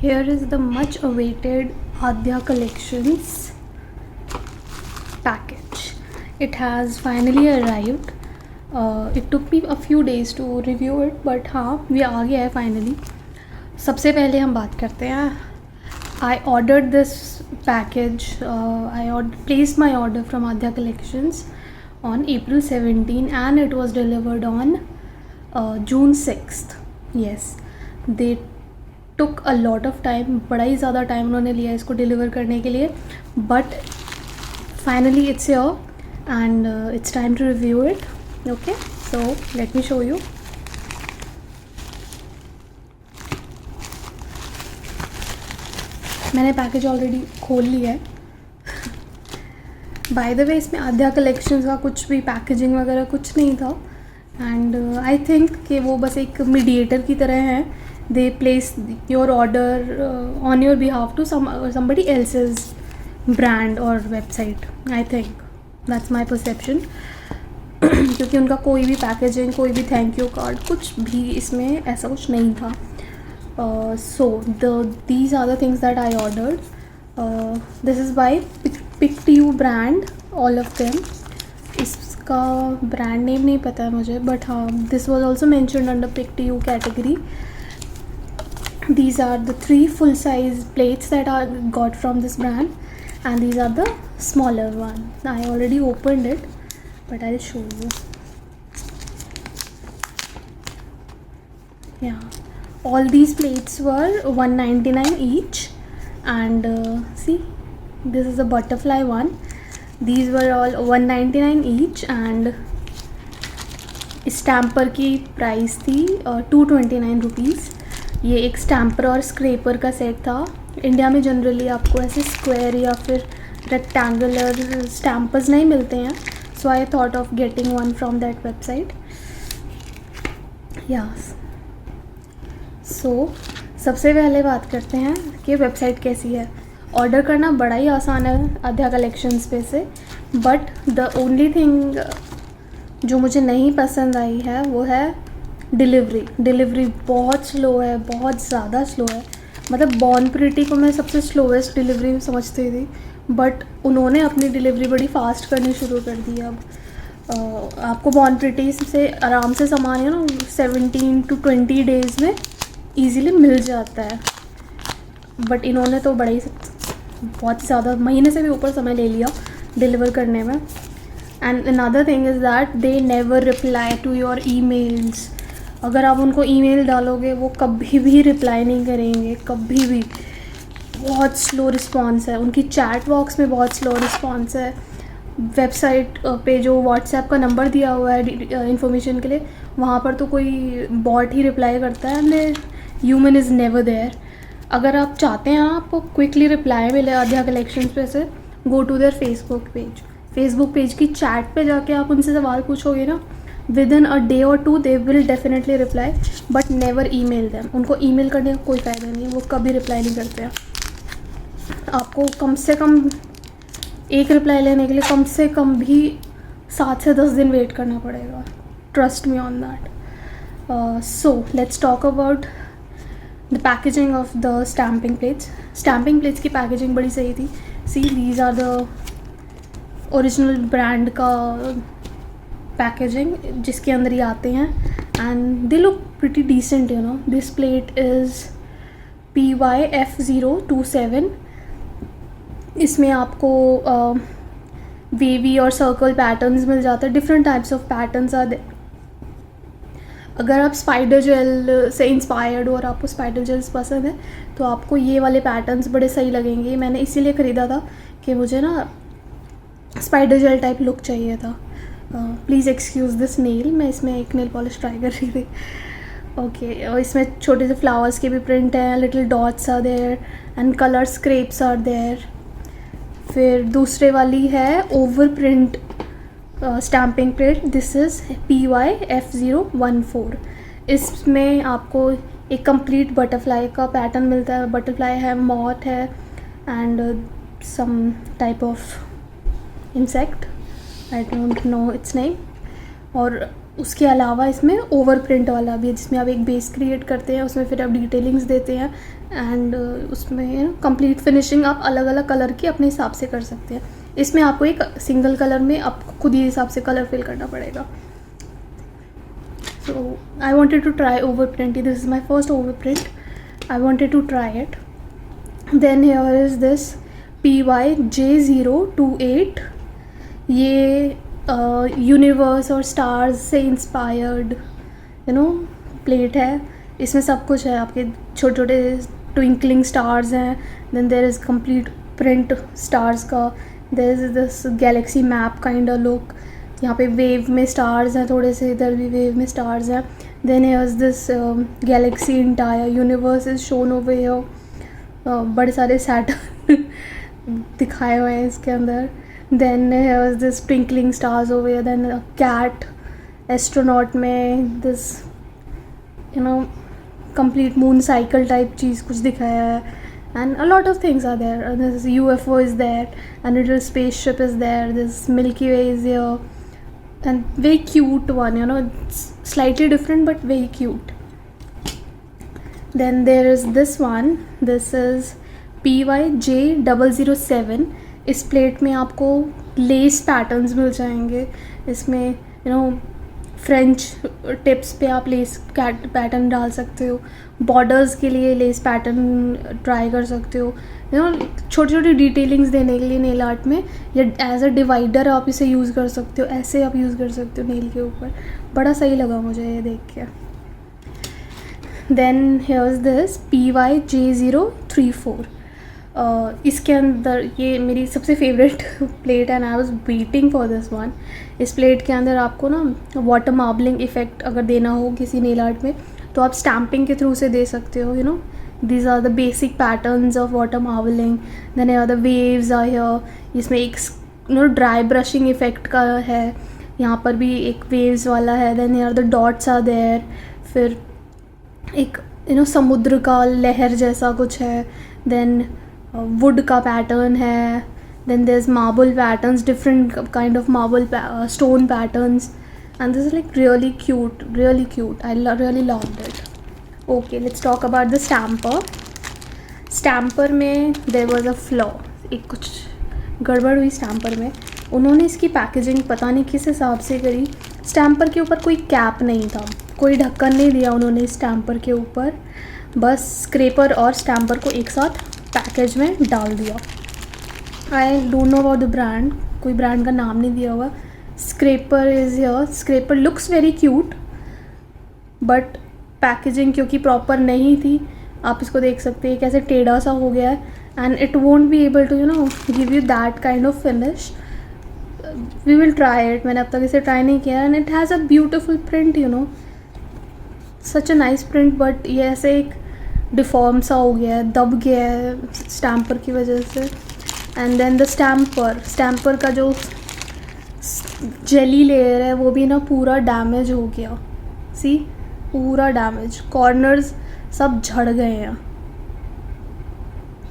Here is the much awaited Adya Collections package. It has finally arrived. It took me a few days to review it, but हाँ ये आ गया है finally. सबसे पहले हम बात करते हैं. I ordered this package. Placed my order from Adya Collections on April 17 and it was delivered on June 6th. Yes, they took a lot of time. बड़ा ही ज़्यादा टाइम उन्होंने लिया इसको डिलीवर करने के लिए, but finally it's here and it's time to review it. Okay, so let me show you. मैंने package already खोल लिया है. बाय द वे इसमें आद्या कलेक्शंस का कुछ भी पैकेजिंग वगैरह कुछ नहीं था एंड आई थिंक कि वो बस एक मीडिएटर की तरह है. They place your order on your behalf to somebody else's brand और website. I think that's my perception. क्योंकि उनका कोई भी पैकेजिंग, कोई भी थैंक यू कार्ड, कुछ भी इसमें ऐसा कुछ नहीं था. So these are the things that I ordered. This is by PicTU brand, all of them. इसका ब्रांड नेम नहीं पता है मुझे, बट हाँ this was also mentioned under PicTU category. These are the 3 full size plates that I got from this brand and these are the smaller one. I already opened it but I'll show you. Yeah, all these plates were $199 each and see, this is a butterfly one. These were all $199 each and stamper की price थी ₹229. ये एक stamper और scraper का set था. India में generally आपको ऐसे स्क्वायर या फिर रेक्टेंगुलर स्टैम्पर्स नहीं मिलते हैं, so I thought of getting one from that website. Yes, so सबसे पहले बात करते हैं कि वेबसाइट कैसी है. ऑर्डर करना बड़ा ही आसान है आद्या कलेक्शंस पे से, बट द ओनली थिंग जो मुझे नहीं पसंद आई है वो है डिलीवरी बहुत स्लो है, बहुत ज़्यादा स्लो है. मतलब बॉर्न प्रिटी को मैं सबसे स्लोवेस्ट डिलीवरी समझती थी, बट उन्होंने अपनी डिलीवरी बड़ी फास्ट करनी शुरू कर दी. अब आपको बॉर्न प्रिटी से आराम से सामान है ना 17 to 20 डेज़ में ईज़िली मिल जाता है, बट इन्होंने तो बड़ा ही बहुत ज़्यादा महीने से भी ऊपर समय ले लिया डिलीवर करने में. And another thing is that they never reply to your emails. अगर आप उनको ईमेल डालोगे वो कभी भी रिप्लाई नहीं करेंगे, कभी भी. बहुत स्लो रिस्पांस है. उनकी चैट बॉक्स में बहुत स्लो रिस्पांस है. वेबसाइट पे जो व्हाट्सएप का नंबर दिया हुआ है इंफॉर्मेशन के लिए, वहाँ पर तो कोई बॉट ही रिप्लाई करता है and human is never there. अगर आप चाहते हैं आपको क्विकली रिप्लाई मिले आद्या कलेक्शंस पे से, go to their Facebook page की चैट पे जाके आप उनसे सवाल पूछोगे ना, विद इन अ डे और 2 they will definitely reply, but never email them. उनको ईमेल करने का कोई फ़ायदा नहीं है, वो कभी रिप्लाई नहीं करते हैं. आपको कम से कम एक रिप्लाई लेने के लिए कम से कम भी 7 से 10 दिन वेट करना पड़ेगा. Trust me on that. So let's talk about the packaging of the stamping plates की पैकेजिंग बड़ी सही थी. See, these are the original brand का पैकेजिंग जिसके अंदर ही आते हैं and they look pretty decent. You know, this plate is PYF027. इसमें आपको वेवी और सर्कल पैटर्न्स मिल जाते हैं. Different types of patterns are there. अगर आप स्पाइडर जेल से इंस्पायर्ड हो और आपको स्पाइडर जेल्स पसंद है तो आपको ये वाले पैटर्न्स बड़े सही लगेंगे. मैंने इसीलिए ख़रीदा था कि मुझे ना स्पाइडर जेल टाइप लुक चाहिए था. Please excuse this nail. मैं इसमें एक नेल पॉलिश ट्राई कर रही थी. ओके, और इसमें छोटे से फ्लावर्स के भी प्रिंट हैं. Little dots are there and colour scrapes are there. फिर दूसरे वाली है over print stamping plate. This is PYF014. इसमें आपको एक कंप्लीट बटरफ्लाई का पैटर्न मिलता है. बटरफ्लाई है, मॉथ है and some type of insect, I don't know its name. और उसके अलावा इसमें ओवर प्रिंट वाला भी है, जिसमें आप एक बेस क्रिएट करते हैं, उसमें फिर आप डिटेलिंग्स देते हैं एंड उसमें कंप्लीट फिनिशिंग आप अलग अलग कलर की अपने हिसाब से कर सकते हैं। इसमें आपको एक सिंगल कलर में आपको खुद ही हिसाब से कलर फिल करना पड़ेगा। So I wanted to try over print, this is my first over print, I wanted to try it. Then here is this PYJ028, ये यूनिवर्स और स्टार्स से इंस्पायर्ड प्लेट है। इसमें सब कुछ है, आपके छोटे छोटे ट्विंकलिंग स्टार्स हैं, then there is complete print stars का, there is this galaxy map kind of look, यहाँ पे वेव में स्टार्स हैं थोड़े से, इधर भी वेव में स्टार्स हैं। Then here is this galaxy entire universe is shown over here, बड़े सारे सैटर्न दिखाए हुए हैं इसके अंदर। Then here was this twinkling stars over here, then a cat, astronaut में this complete moon cycle type चीज़ कुछ दिखाया है, and a lot of things are there. This UFO is there, a little spaceship is there, this Milky Way is here, and very cute one, it's slightly different but very cute. Then there is this one, this is PYJ007, इस plate में आपको less patterns मिल जाएंगे। इसमें French tips पे आप less pattern डाल सकते हो, बॉर्डर्स के लिए लेस पैटर्न ट्राई कर सकते हो, छोटी छोटी डिटेलिंग्स देने के लिए नेल आर्ट में, या एज अ डिवाइडर आप इसे यूज़ कर सकते हो, ऐसे आप यूज़ कर सकते हो नेल के ऊपर। बड़ा सही लगा मुझे ये देख के। देन हियर्स दिस PYJ034, इसके अंदर ये मेरी सबसे फेवरेट प्लेट है, and I was waiting for this one. इस प्लेट के अंदर आपको वाटर मार्बलिंग इफ़ेक्ट अगर देना हो किसी नेल आर्ट में, तो आप स्टैम्पिंग के थ्रू से दे सकते हो। These are the basic patterns of water marbling. Then are the waves are here, इसमें एक ड्राई ब्रशिंग इफ़ेक्ट का है, यहाँ पर भी एक वेव्स वाला है। Then are the dots are there, फिर एक समुद्र का लहर जैसा कुछ है। देन वुड का पैटर्न है। Then there is marble patterns, different kind of marble stone patterns, and this is like really cute, really cute. I really loved it. Okay, let's talk about the stamper. Stamper में there was a flaw, एक कुछ गड़बड़ हुई stamper में। उन्होंने इसकी packaging पता नहीं किस हिसाब से करी। स्टैम्पर के ऊपर कोई कैप नहीं था, कोई ढक्कन नहीं दिया उन्होंने स्टैम्पर के ऊपर, बस स्क्रैपर और स्टैम्पर को एक साथ पैकेज में डाल दिया। आई don't know about the brand, कोई ब्रांड का नाम नहीं दिया हुआ। Scraper is here, scraper looks very cute, but packaging क्योंकि प्रॉपर नहीं थी, आप इसको देख सकते हैं कैसे टेढ़ा सा हो गया है, and it won't be able to give you that kind of finish. We will try it, मैंने अब तक इसे ट्राई नहीं किया, and it has a beautiful print, such a nice print, but ये ऐसे एक डिफॉर्म सा हो गया है, दब गया है स्टैम्पर की वजह से। एंड देन द स्टैम्पर का जो जेली लेयर है वो भी पूरा डैमेज हो गया। सी, पूरा डैमेज, कॉर्नर्स सब झड़ गए हैं।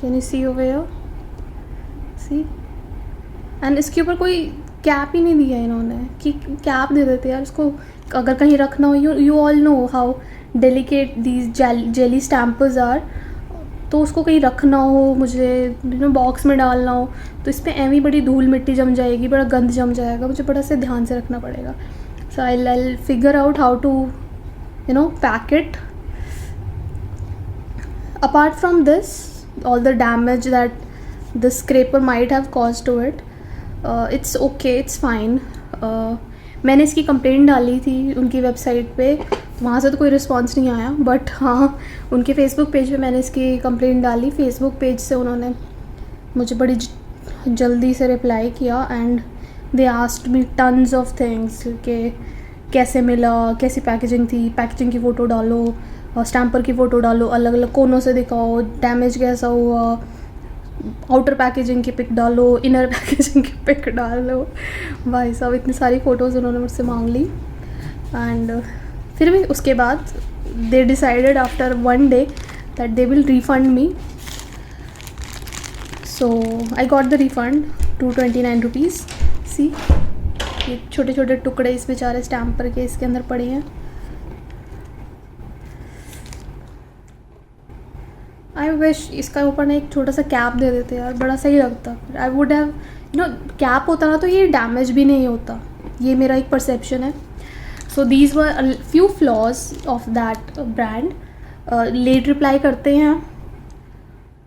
Can you see over here, see. And इसके ऊपर कोई कैप ही नहीं दिया इन्होंने, कि कैप दे देते यार इसको, अगर कहीं रखना हो। You all know how delicate these jelly stampers are, तो उसको कहीं रखना हो, मुझे बॉक्स में डालना हो, तो इस पर एवं बड़ी धूल मिट्टी जम जाएगी, बड़ा गंद जम जाएगा, मुझे बड़ा से ध्यान से रखना पड़ेगा। So I figure out how to pack it. Apart from this, all the damage that the scraper might have caused to it, it's okay, it's fine. मैंने इसकी कंप्लेंट डाली थी उनकी वेबसाइट पे, वहाँ से तो कोई रिस्पांस नहीं आया, बट हाँ उनके फेसबुक पेज पे मैंने इसकी कंप्लेंट डाली। फेसबुक पेज से उन्होंने मुझे बड़ी जल्दी से रिप्लाई किया, and they asked me tons of things कि कैसे मिला, कैसी पैकेजिंग थी, पैकेजिंग की फ़ोटो डालो, और स्टैम्पर की फ़ोटो डालो, अलग अलग कोनों से दिखाओ, डैमेज कैसा हुआ, आउटर पैकेजिंग की पिक डालो, इनर पैकेजिंग की पिक डालो। भाई साहब इतनी सारी फ़ोटोज़ उन्होंने मुझसे मांग ली, एंड फिर भी उसके बाद they decided after 1 day that they will refund me. So I got the refund, 229 rupees। सी, ये छोटे छोटे टुकड़े इस बेचारे स्टैम्पर के इसके अंदर पड़े हैं। आई विश इसका ऊपर ना एक छोटा सा कैप दे देते यार, बड़ा सही लगता। आई वुड हैव कैप होता ना तो ये डैमेज भी नहीं होता। ये मेरा एक परसेप्शन है। So these were few flaws of that brand. Late reply करते हैं,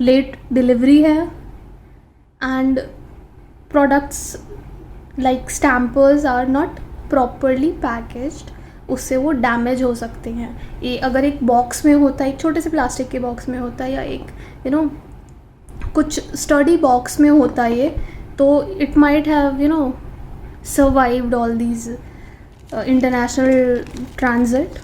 लेट डिलीवरी है, and products like stampers are not properly packaged, उससे वो डैमेज हो सकते हैं। ये अगर एक बॉक्स में होता है, एक छोटे से प्लास्टिक के बॉक्स में होता है, या एक कुछ स्टडी बॉक्स में होता है ये, तो it might have survived all these international transit.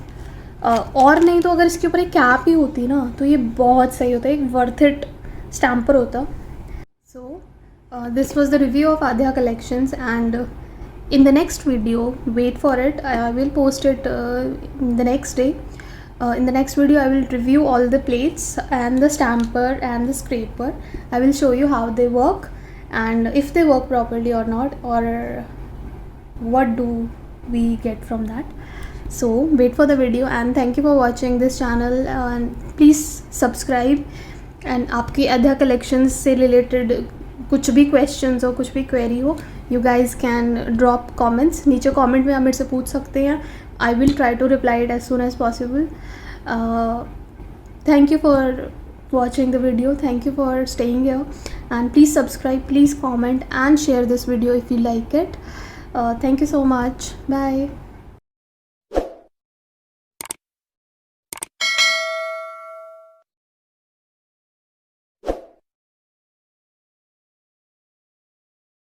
और नहीं तो अगर इसके ऊपर एक कैप ही होती ना तो ये बहुत सही होता है, एक वर्थ इट स्टैम्पर होता। So this was the review of Aadhya collections, and in the next video, wait for it, I will post it the next day. In the next video I will review all the plates and the stamper and the scraper. I will show you how they work and if they work properly or not, or what do we get from that. So wait for the video, and thank you for watching this channel, and please subscribe. And आपकी आध्या collections से related कुछ भी questions हो, कुछ भी query हो, you guys can drop comments. नीचे comment में आप मेरे से पूछ सकते हैं। I will try to reply it as soon as possible. Thank you for watching the video, thank you for staying here, and please subscribe, please comment and share this video if you like it. Thank you so much. Bye.